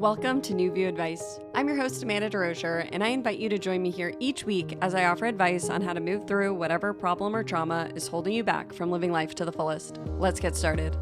Welcome to New View Advice. I'm your host, Amanda DeRocher, and I invite you to join me here each week as I offer advice on how to move through whatever problem or trauma is holding you back from living life to the fullest. Let's get started.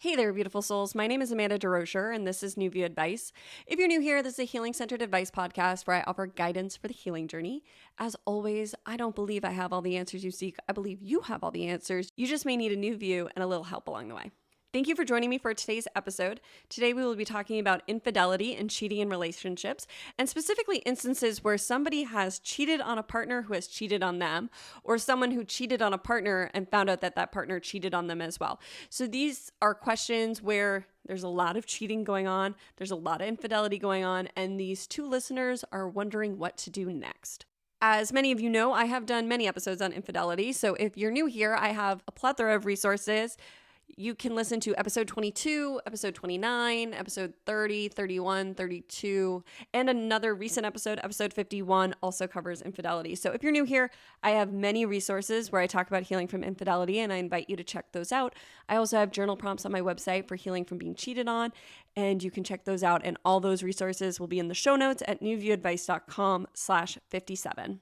Hey there, beautiful souls. My name is Amanda DeRocher, and this is New View Advice. If you're new here, this is a healing-centered advice podcast where I offer guidance for the healing journey. As always, I don't believe I have all the answers you seek. I believe you have all the answers. You just may need a new view and a little help along the way. Thank you for joining me for today's episode. Today we will be talking about infidelity and cheating in relationships, and specifically instances where somebody has cheated on a partner who has cheated on them, or someone who cheated on a partner and found out that that partner cheated on them as well. So these are questions where there's a lot of cheating going on, there's a lot of infidelity going on, and these two listeners are wondering what to do next. As many of you know, I have done many episodes on infidelity, so if you're new here, I have a plethora of resources. You can listen to episode 22, episode 29, episode 30, 31, 32, and another recent episode, episode 51, also covers infidelity. So if you're new here, I have many resources where I talk about healing from infidelity, and I invite you to check those out. I also have journal prompts on my website for healing from being cheated on, and you can check those out, and all those resources will be in the show notes at newviewadvice.com/57.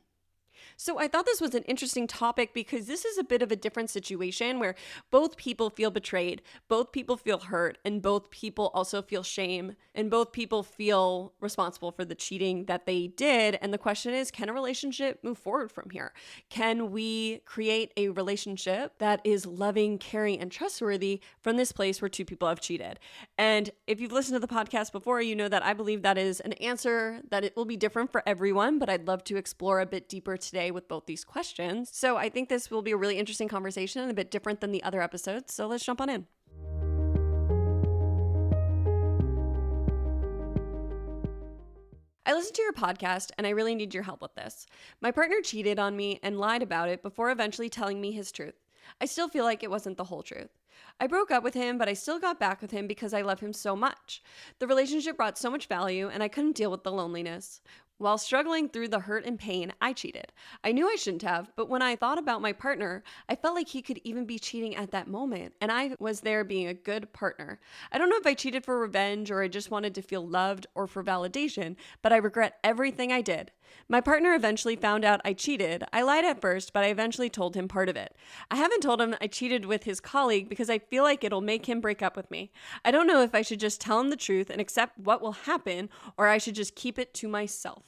So I thought this was an interesting topic because this is a bit of a different situation where both people feel betrayed, both people feel hurt, and both people also feel shame, and both people feel responsible for the cheating that they did. And the question is, can a relationship move forward from here? Can we create a relationship that is loving, caring, and trustworthy from this place where two people have cheated? And if you've listened to the podcast before, you know that I believe that is an answer that it will be different for everyone, but I'd love to explore a bit deeper today with both these questions. So I think this will be a really interesting conversation and a bit different than the other episodes. So let's jump on in. I listened to your podcast and I really need your help with this. My partner cheated on me and lied about it before eventually telling me his truth. I still feel like it wasn't the whole truth. I broke up with him, but I still got back with him because I love him so much. The relationship brought so much value and I couldn't deal with the loneliness. While struggling through the hurt and pain, I cheated. I knew I shouldn't have, but when I thought about my partner, I felt like he could even be cheating at that moment, and I was there being a good partner. I don't know if I cheated for revenge or I just wanted to feel loved or for validation, but I regret everything I did. My partner eventually found out I cheated. I lied at first, but I eventually told him part of it. I haven't told him I cheated with his colleague because I feel like it'll make him break up with me. I don't know if I should just tell him the truth and accept what will happen, or I should just keep it to myself.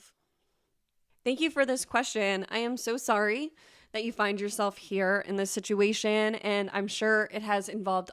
Thank you for this question. I am so sorry that you find yourself here in this situation, and I'm sure it has involved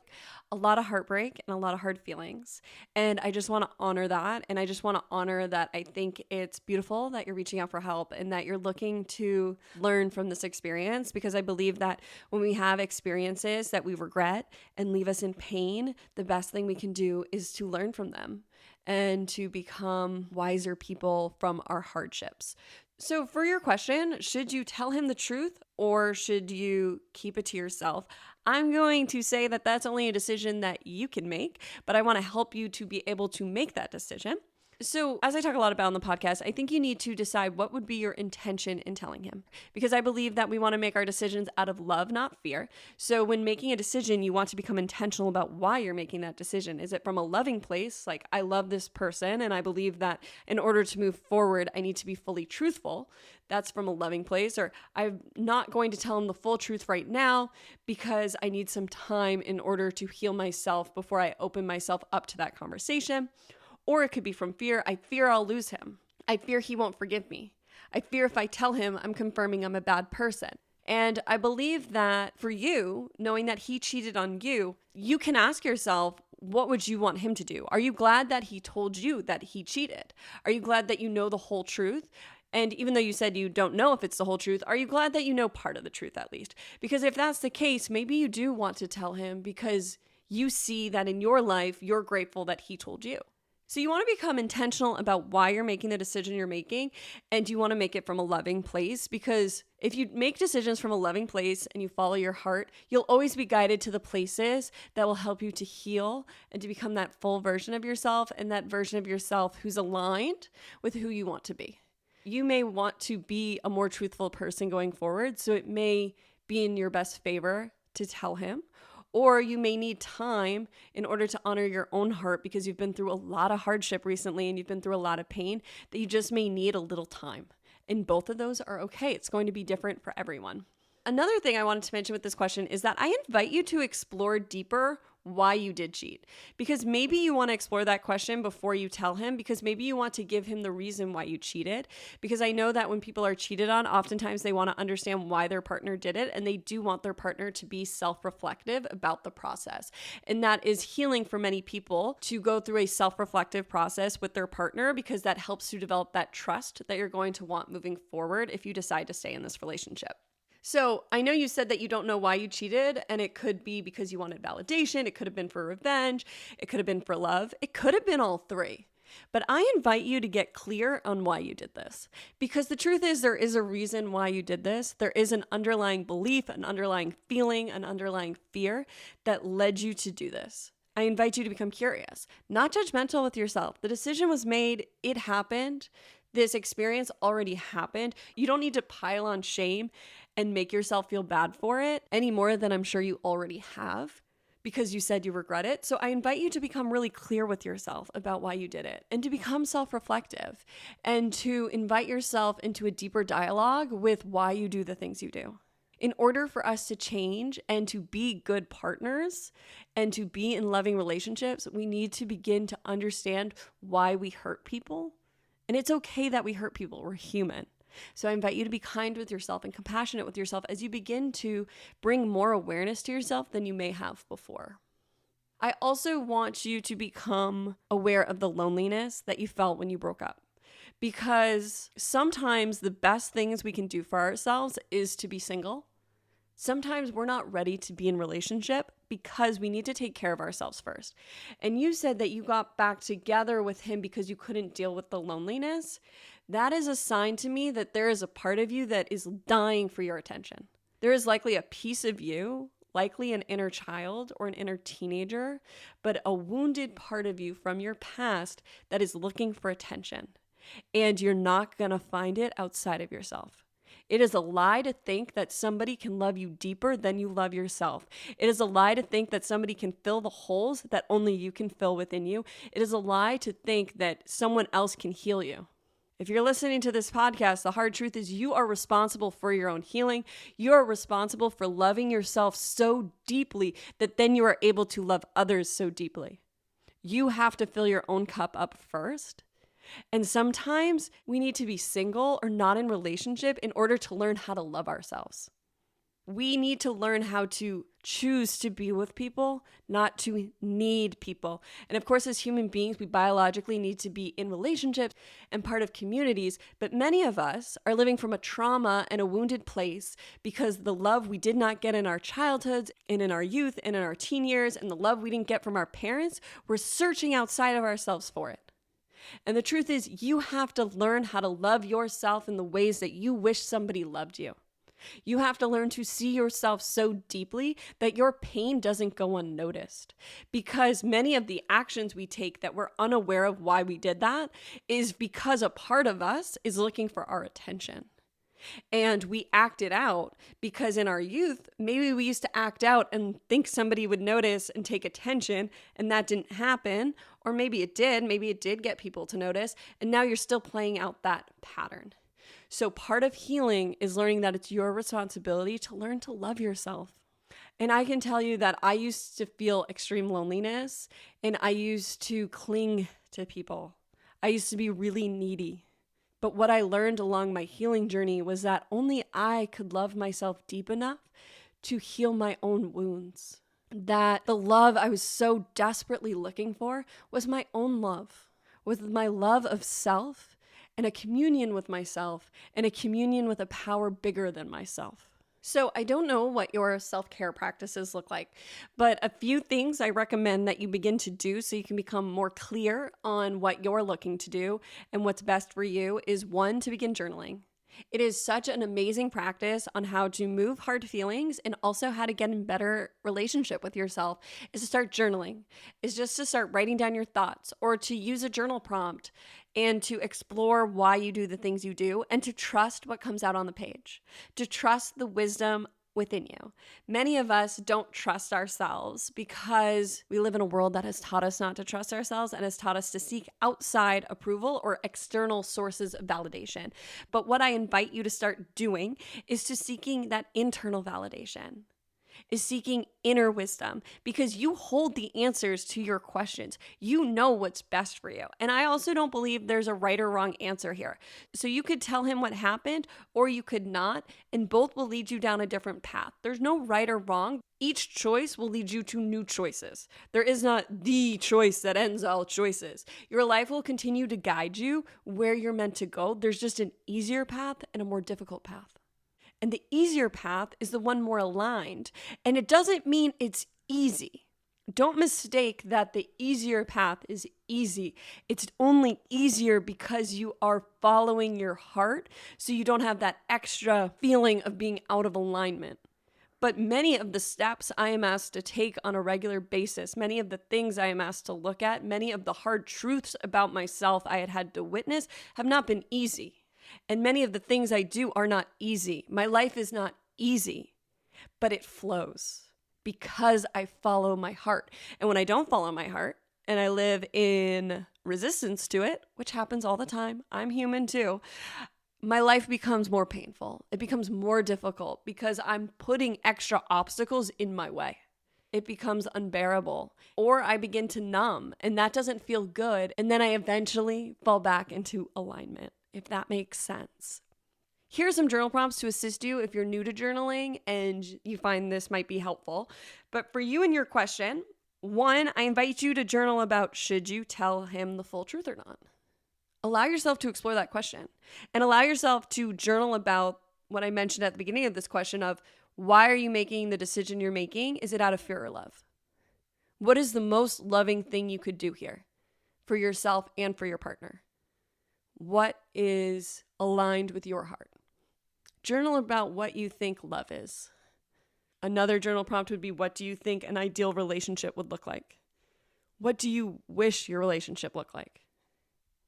a lot of heartbreak and a lot of hard feelings. And I just want to honor that, and I just want to honor that I think it's beautiful that you're reaching out for help and that you're looking to learn from this experience, because I believe that when we have experiences that we regret and leave us in pain, the best thing we can do is to learn from them and to become wiser people from our hardships. So for your question, should you tell him the truth or should you keep it to yourself? I'm going to say that that's only a decision that you can make, but I want to help you to be able to make that decision. So as I talk a lot about on the podcast, I think you need to decide what would be your intention in telling him, because I believe that we want to make our decisions out of love, not fear. So when making a decision, you want to become intentional about why you're making that decision. Is it from a loving place? Like, I love this person and I believe that in order to move forward, I need to be fully truthful. That's from a loving place. Or I'm not going to tell him the full truth right now because I need some time in order to heal myself before I open myself up to that conversation. Or it could be from fear. I fear I'll lose him. I fear he won't forgive me. I fear if I tell him, I'm confirming I'm a bad person. And I believe that for you, knowing that he cheated on you, you can ask yourself, what would you want him to do? Are you glad that he told you that he cheated? Are you glad that you know the whole truth? And even though you said you don't know if it's the whole truth, are you glad that you know part of the truth at least? Because if that's the case, maybe you do want to tell him because you see that in your life, you're grateful that he told you. So you want to become intentional about why you're making the decision you're making, and you want to make it from a loving place, because if you make decisions from a loving place and you follow your heart, you'll always be guided to the places that will help you to heal and to become that full version of yourself, and that version of yourself who's aligned with who you want to be. You may want to be a more truthful person going forward, so it may be in your best favor to tell him. Or you may need time in order to honor your own heart because you've been through a lot of hardship recently and you've been through a lot of pain that you just may need a little time. And both of those are okay. It's going to be different for everyone. Another thing I wanted to mention with this question is that I invite you to explore deeper why you did cheat. Because maybe you want to explore that question before you tell him, because maybe you want to give him the reason why you cheated. Because I know that when people are cheated on, oftentimes they want to understand why their partner did it, and they do want their partner to be self-reflective about the process. And that is healing for many people to go through a self-reflective process with their partner, because that helps to develop that trust that you're going to want moving forward if you decide to stay in this relationship. So I know you said that you don't know why you cheated, and it could be because you wanted validation. It could have been for revenge. It could have been for love. It could have been all three. But I invite you to get clear on why you did this, because the truth is there is a reason why you did this. There is an underlying belief, an underlying feeling, an underlying fear that led you to do this. I invite you to become curious, not judgmental with yourself. The decision was made. It happened. This experience already happened. You don't need to pile on shame and make yourself feel bad for it any more than I'm sure you already have, because you said you regret it. So I invite you to become really clear with yourself about why you did it, and to become self-reflective, and to invite yourself into a deeper dialogue with why you do the things you do. In order for us to change and to be good partners and to be in loving relationships, we need to begin to understand why we hurt people. And it's okay that we hurt people. We're human. So I invite you to be kind with yourself and compassionate with yourself as you begin to bring more awareness to yourself than you may have before. I also want you to become aware of the loneliness that you felt when you broke up, because sometimes the best things we can do for ourselves is to be single. Sometimes we're not ready to be in relationship because we need to take care of ourselves first. And you said that you got back together with him because you couldn't deal with the loneliness. That is a sign to me that there is a part of you that is dying for your attention. There is likely a piece of you, likely an inner child or an inner teenager, but a wounded part of you from your past that is looking for attention. And you're not going to find it outside of yourself. It is a lie to think that somebody can love you deeper than you love yourself. It is a lie to think that somebody can fill the holes that only you can fill within you. It is a lie to think that someone else can heal you. If you're listening to this podcast, the hard truth is you are responsible for your own healing. You are responsible for loving yourself so deeply that then you are able to love others so deeply. You have to fill your own cup up first. And sometimes we need to be single or not in relationship in order to learn how to love ourselves. We need to learn how to choose to be with people, not to need people. And of course, as human beings, we biologically need to be in relationships and part of communities. But many of us are living from a trauma and a wounded place because the love we did not get in our childhoods and in our youth and in our teen years, and the love we didn't get from our parents, we're searching outside of ourselves for it. And the truth is, you have to learn how to love yourself in the ways that you wish somebody loved you. You have to learn to see yourself so deeply that your pain doesn't go unnoticed. Because many of the actions we take that we're unaware of why we did that is because a part of us is looking for our attention. And we act it out because in our youth, maybe we used to act out and think somebody would notice and take attention, and that didn't happen. Or maybe it did get people to notice, and now you're still playing out that pattern. So part of healing is learning that it's your responsibility to learn to love yourself. And I can tell you that I used to feel extreme loneliness, and I used to cling to people. I used to be really needy. But what I learned along my healing journey was that only I could love myself deep enough to heal my own wounds. That the love I was so desperately looking for was my own love, with my love of self and a communion with myself and a communion with a power bigger than myself. So I don't know what your self-care practices look like, but a few things I recommend that you begin to do so you can become more clear on what you're looking to do and what's best for you is, one, to begin journaling. It is such an amazing practice on how to move hard feelings and also how to get in better relationship with yourself is to start journaling. Is just to start writing down your thoughts or to use a journal prompt and to explore why you do the things you do and to trust what comes out on the page. To trust the wisdom within you. Many of us don't trust ourselves because we live in a world that has taught us not to trust ourselves and has taught us to seek outside approval or external sources of validation. But what I invite you to start doing is to seeking that internal validation, is seeking inner wisdom, because you hold the answers to your questions. You know what's best for you. And I also don't believe there's a right or wrong answer here. So you could tell him what happened or you could not, and both will lead you down a different path. There's no right or wrong. Each choice will lead you to new choices. There is not the choice that ends all choices. Your life will continue to guide you where you're meant to go. There's just an easier path and a more difficult path. And the easier path is the one more aligned. And it doesn't mean it's easy. Don't mistake that the easier path is easy. It's only easier because you are following your heart, so you don't have that extra feeling of being out of alignment. But many of the steps I am asked to take on a regular basis, many of the things I am asked to look at, many of the hard truths about myself I had to witness have not been easy. And many of the things I do are not easy. My life is not easy, but it flows because I follow my heart. And when I don't follow my heart and I live in resistance to it, which happens all the time, I'm human too, my life becomes more painful. It becomes more difficult because I'm putting extra obstacles in my way. It becomes unbearable, or I begin to numb, and that doesn't feel good. And then I eventually fall back into alignment, if that makes sense. Here are some journal prompts to assist you if you're new to journaling and you find this might be helpful. But for you and your question, 1, I invite you to journal about, should you tell him the full truth or not? Allow yourself to explore that question, and allow yourself to journal about what I mentioned at the beginning of this question of, why are you making the decision you're making? Is it out of fear or love? What is the most loving thing you could do here for yourself and for your partner? What is aligned with your heart? Journal about what you think love is. Another journal prompt would be, what do you think an ideal relationship would look like? What do you wish your relationship looked like?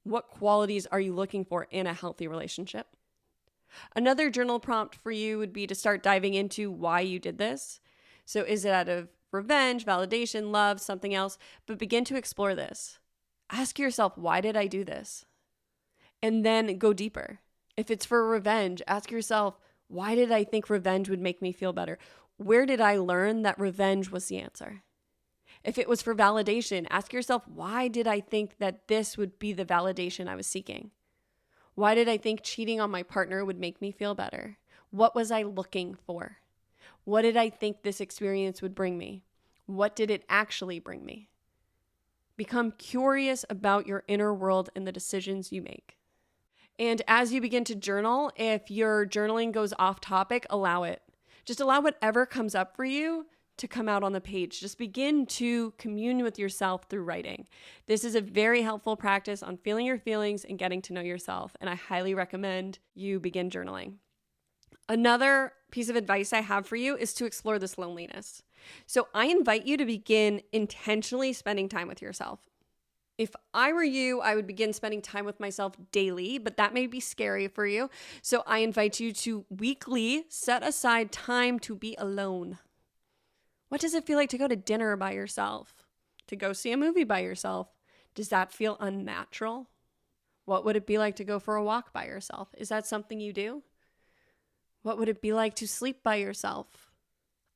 What qualities are you looking for in a healthy relationship? Another journal prompt for you would be to start diving into why you did this. So is it out of revenge, validation, love, something else? But begin to explore this. Ask yourself, why did I do this? And then go deeper. If it's for revenge, ask yourself, why did I think revenge would make me feel better? Where did I learn that revenge was the answer? If it was for validation, ask yourself, why did I think that this would be the validation I was seeking? Why did I think cheating on my partner would make me feel better? What was I looking for? What did I think this experience would bring me? What did it actually bring me? Become curious about your inner world and the decisions you make. And as you begin to journal, if your journaling goes off topic, allow it. Just allow whatever comes up for you to come out on the page. Just begin to commune with yourself through writing. This is a very helpful practice on feeling your feelings and getting to know yourself, and I highly recommend you begin journaling. Another piece of advice I have for you is to explore this loneliness. So I invite you to begin intentionally spending time with yourself. If I were you, I would begin spending time with myself daily, but that may be scary for you. So I invite you to weekly set aside time to be alone. What does it feel like to go to dinner by yourself? To go see a movie by yourself? Does that feel unnatural? What would it be like to go for a walk by yourself? Is that something you do? What would it be like to sleep by yourself?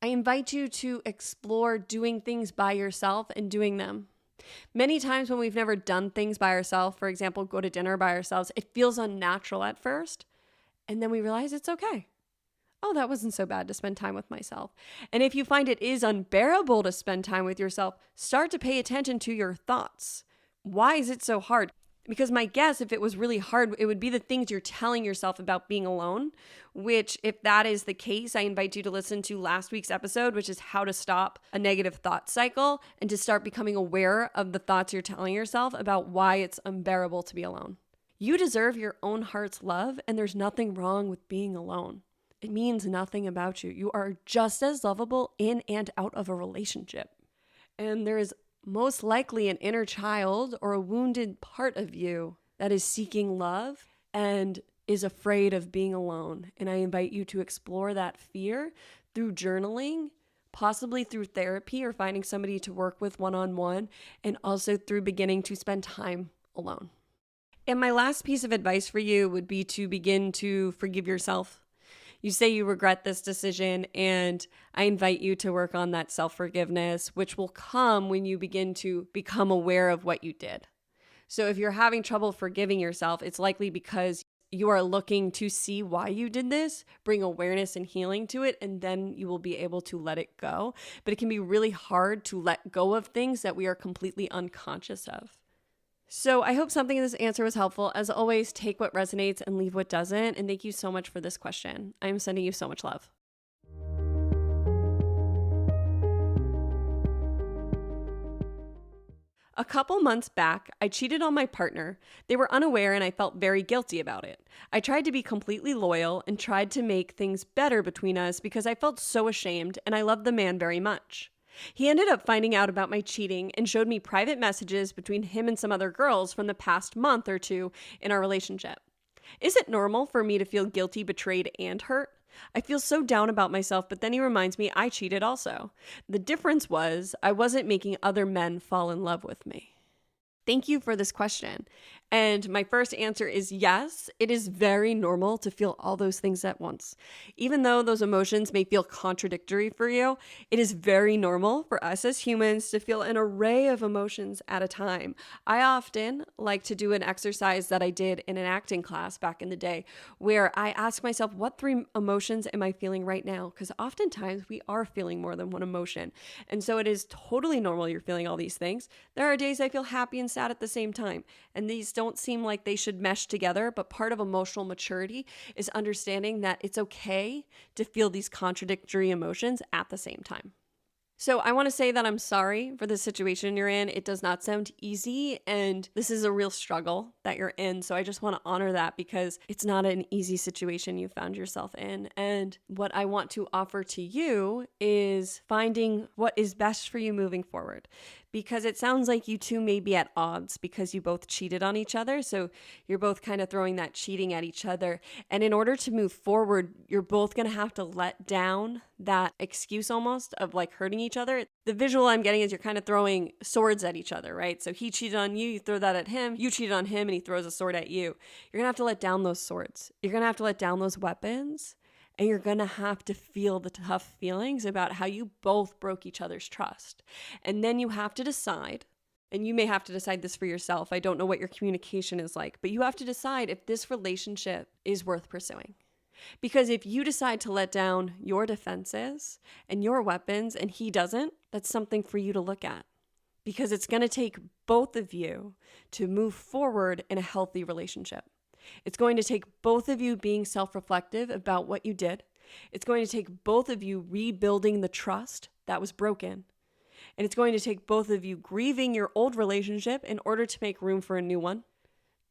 I invite you to explore doing things by yourself and doing them. Many times when we've never done things by ourselves, for example, go to dinner by ourselves, it feels unnatural at first, and then we realize it's okay. Oh, that wasn't so bad to spend time with myself. And if you find it is unbearable to spend time with yourself, start to pay attention to your thoughts. Why is it so hard? Because my guess, if it was really hard, it would be the things you're telling yourself about being alone, which if that is the case, I invite you to listen to last week's episode, which is how to stop a negative thought cycle and to start becoming aware of the thoughts you're telling yourself about why it's unbearable to be alone. You deserve your own heart's love, and there's nothing wrong with being alone. It means nothing about you. You are just as lovable in and out of a relationship. And there is most likely an inner child or a wounded part of you that is seeking love and is afraid of being alone. And I invite you to explore that fear through journaling, possibly through therapy or finding somebody to work with one-on-one, and also through beginning to spend time alone. And my last piece of advice for you would be to begin to forgive yourself. You say you regret this decision, and I invite you to work on that self-forgiveness, which will come when you begin to become aware of what you did. So if you're having trouble forgiving yourself, it's likely because you are looking to see why you did this, bring awareness and healing to it, and then you will be able to let it go. But it can be really hard to let go of things that we are completely unconscious of. So I hope something in this answer was helpful. As always, take what resonates and leave what doesn't. And thank you so much for this question. I'm sending you so much love. A couple months back, I cheated on my partner. They were unaware and I felt very guilty about it. I tried to be completely loyal and tried to make things better between us because I felt so ashamed and I loved the man very much. He ended up finding out about my cheating and showed me private messages between him and some other girls from the past month or two in our relationship. Is it normal for me to feel guilty, betrayed, and hurt? I feel so down about myself, but then he reminds me I cheated also. The difference was I wasn't making other men fall in love with me. Thank you for this question. And my first answer is yes, it is very normal to feel all those things at once. Even though those emotions may feel contradictory for you, it is very normal for us as humans to feel an array of emotions at a time. I often like to do an exercise that I did in an acting class back in the day, where I ask myself, what 3 emotions am I feeling right now? Because oftentimes we are feeling more than one emotion. And so it is totally normal you're feeling all these things. There are days I feel happy and sad at the same time. And these don't seem like they should mesh together, but part of emotional maturity is understanding that it's okay to feel these contradictory emotions at the same time. So I want to say that I'm sorry for the situation you're in. It does not sound easy, and this is a real struggle that you're in. So I just want to honor that because it's not an easy situation you found yourself in. And what I want to offer to you is finding what is best for you moving forward. Because it sounds like you two may be at odds because you both cheated on each other. So you're both kind of throwing that cheating at each other. And in order to move forward, you're both going to have to let down that excuse almost of like hurting each other. The visual I'm getting is you're kind of throwing swords at each other, right? So he cheated on you, you throw that at him. You cheated on him and he throws a sword at you. You're going to have to let down those swords. You're going to have to let down those weapons. And you're going to have to feel the tough feelings about how you both broke each other's trust. And then you have to decide, and you may have to decide this for yourself. I don't know what your communication is like, but you have to decide if this relationship is worth pursuing. Because if you decide to let down your defenses and your weapons and he doesn't, that's something for you to look at. Because it's going to take both of you to move forward in a healthy relationship. It's going to take both of you being self-reflective about what you did. It's going to take both of you rebuilding the trust that was broken. And it's going to take both of you grieving your old relationship in order to make room for a new one.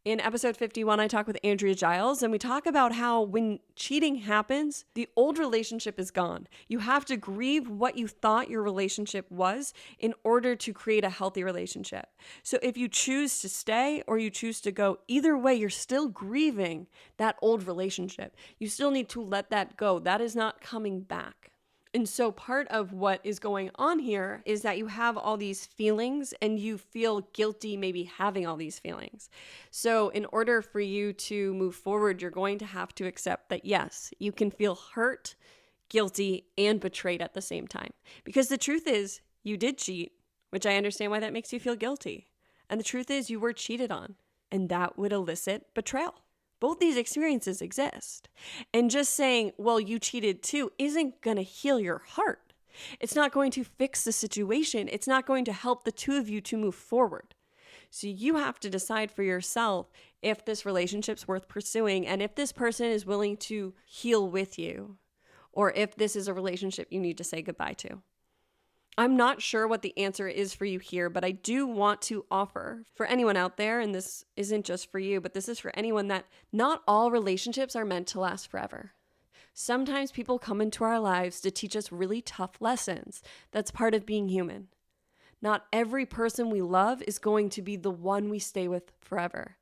In episode 51, I talk with Andrea Giles, and we talk about how when cheating happens, the old relationship is gone. You have to grieve what you thought your relationship was in order to create a healthy relationship. So if you choose to stay or you choose to go, either way, you're still grieving that old relationship. You still need to let that go. That is not coming back. And so part of what is going on here is that you have all these feelings and you feel guilty maybe having all these feelings. So in order for you to move forward, you're going to have to accept that, yes, you can feel hurt, guilty, and betrayed at the same time. Because the truth is, you did cheat, which I understand why that makes you feel guilty. And the truth is, you were cheated on, and that would elicit betrayal. Both these experiences exist. And just saying, well, you cheated too, isn't going to heal your heart. It's not going to fix the situation. It's not going to help the two of you to move forward. So you have to decide for yourself if this relationship's worth pursuing and if this person is willing to heal with you, or if this is a relationship you need to say goodbye to. I'm not sure what the answer is for you here, but I do want to offer for anyone out there, and this isn't just for you, but this is for anyone, that not all relationships are meant to last forever. Sometimes people come into our lives to teach us really tough lessons. That's part of being human. Not every person we love is going to be the one we stay with forever.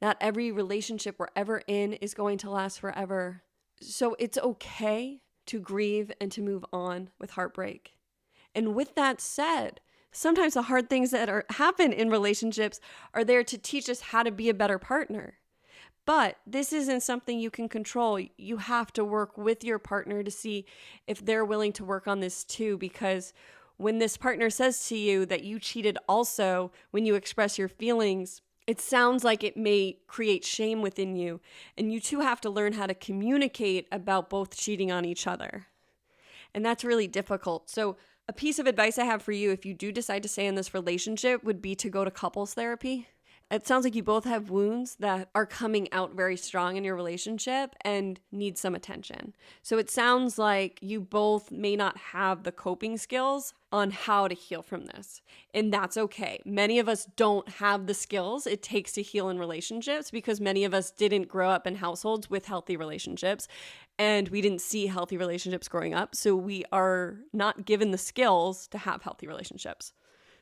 Not every relationship we're ever in is going to last forever. So it's okay to grieve and to move on with heartbreak. And with that said, sometimes the hard things that happen in relationships are there to teach us how to be a better partner. But this isn't something you can control. You have to work with your partner to see if they're willing to work on this too, because when this partner says to you that you cheated also when you express your feelings, it sounds like it may create shame within you. And you two have to learn how to communicate about both cheating on each other. And that's really difficult. So a piece of advice I have for you if you do decide to stay in this relationship would be to go to couples therapy. It sounds like you both have wounds that are coming out very strong in your relationship and need some attention. So it sounds like you both may not have the coping skills on how to heal from this. And that's okay. Many of us don't have the skills it takes to heal in relationships because many of us didn't grow up in households with healthy relationships and we didn't see healthy relationships growing up. So we are not given the skills to have healthy relationships.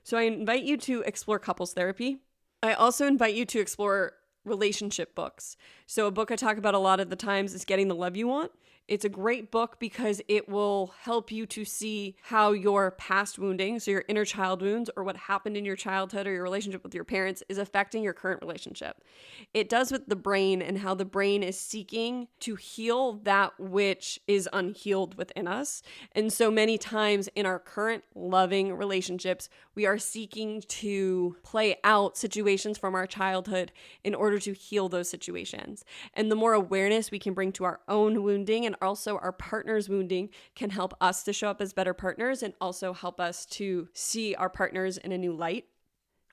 So I invite you to explore couples therapy. I also invite you to explore relationship books. So a book I talk about a lot of the times is Getting the Love You Want. It's a great book because it will help you to see how your past wounding, so your inner child wounds or what happened in your childhood or your relationship with your parents is affecting your current relationship. It does with the brain and how the brain is seeking to heal that which is unhealed within us. And so many times in our current loving relationships, we are seeking to play out situations from our childhood in order to heal those situations. And the more awareness we can bring to our own wounding and also our partner's wounding can help us to show up as better partners and also help us to see our partners in a new light.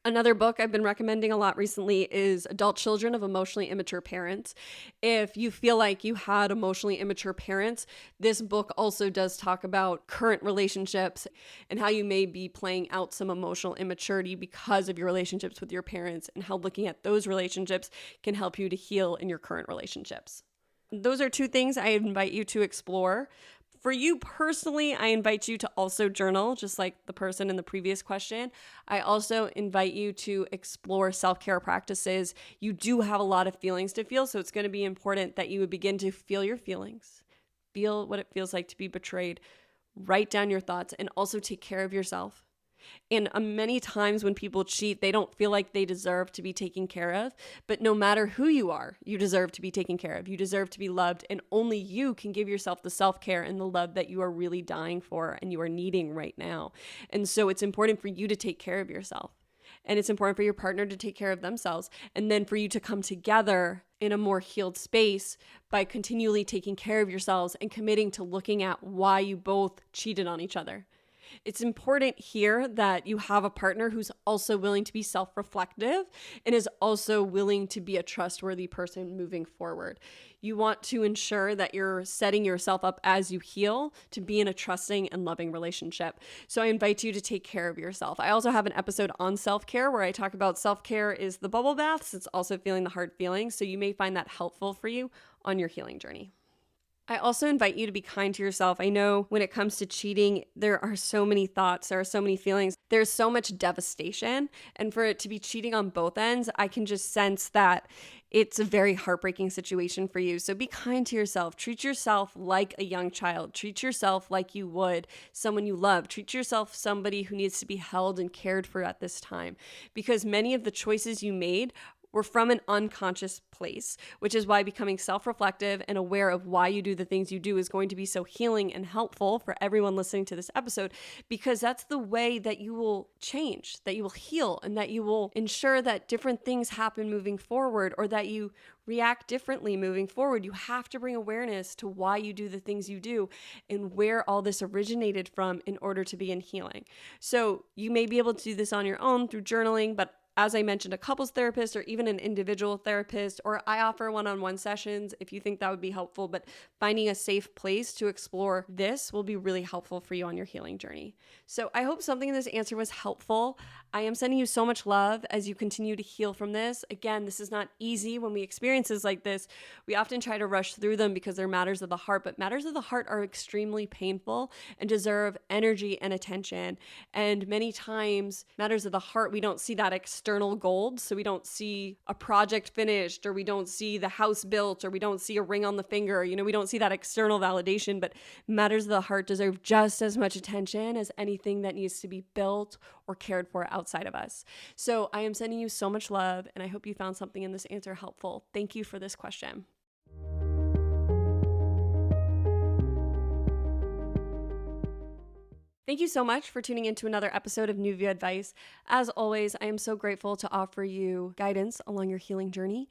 Another book I've been recommending a lot recently is Adult Children of Emotionally Immature Parents. If you feel like you had emotionally immature parents, this book also does talk about current relationships and how you may be playing out some emotional immaturity because of your relationships with your parents and how looking at those relationships can help you to heal in your current relationships. Those are two things I invite you to explore. For you personally, I invite you to also journal, just like the person in the previous question. I also invite you to explore self-care practices. You do have a lot of feelings to feel, so it's going to be important that you would begin to feel your feelings, feel what it feels like to be betrayed, write down your thoughts, and also take care of yourself. And many times when people cheat, they don't feel like they deserve to be taken care of. But no matter who you are, you deserve to be taken care of. You deserve to be loved. And only you can give yourself the self-care and the love that you are really dying for and you are needing right now. And so it's important for you to take care of yourself. And it's important for your partner to take care of themselves. And then for you to come together in a more healed space by continually taking care of yourselves and committing to looking at why you both cheated on each other. It's important here that you have a partner who's also willing to be self-reflective and is also willing to be a trustworthy person moving forward. You want to ensure that you're setting yourself up as you heal to be in a trusting and loving relationship. So I invite you to take care of yourself. I also have an episode on self-care where I talk about self-care is the bubble baths. It's also feeling the hard feelings. So you may find that helpful for you on your healing journey. I also invite you to be kind to yourself. I know when it comes to cheating, there are so many thoughts, there are so many feelings, there's so much devastation. And for it to be cheating on both ends, I can just sense that it's a very heartbreaking situation for you. So be kind to yourself. Treat yourself like a young child. Treat yourself like you would someone you love. Treat yourself somebody who needs to be held and cared for at this time. Because many of the choices you made were from an unconscious place, which is why becoming self-reflective and aware of why you do the things you do is going to be so healing and helpful for everyone listening to this episode, because that's the way that you will change, that you will heal, and that you will ensure that different things happen moving forward or that you react differently moving forward. You have to bring awareness to why you do the things you do and where all this originated from in order to be in healing. So you may be able to do this on your own through journaling, but as I mentioned, a couples therapist or even an individual therapist, or I offer one-on-one sessions if you think that would be helpful, but finding a safe place to explore this will be really helpful for you on your healing journey. So I hope something in this answer was helpful. I am sending you so much love as you continue to heal from this. Again, this is not easy when we experiences like this. We often try to rush through them because they're matters of the heart, but matters of the heart are extremely painful and deserve energy and attention. And many times, matters of the heart, we don't see that external external gold. So we don't see a project finished, or we don't see the house built, or we don't see a ring on the finger. We don't see that external validation, but matters of the heart deserve just as much attention as anything that needs to be built or cared for outside of us. So I am sending you so much love, and I hope you found something in this answer helpful. Thank you for this question. Thank you so much for tuning into another episode of New View Advice. As always, I am so grateful to offer you guidance along your healing journey.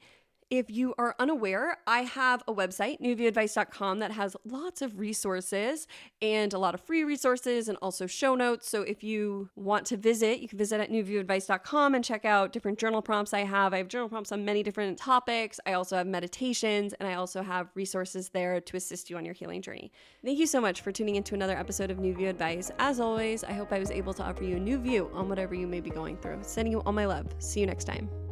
If you are unaware, I have a website, newviewadvice.com, that has lots of resources and a lot of free resources and also show notes. So if you want to visit, you can visit at newviewadvice.com and check out different journal prompts I have. I have journal prompts on many different topics. I also have meditations, and I also have resources there to assist you on your healing journey. Thank you so much for tuning into another episode of New View Advice. As always, I hope I was able to offer you a new view on whatever you may be going through. Sending you all my love. See you next time.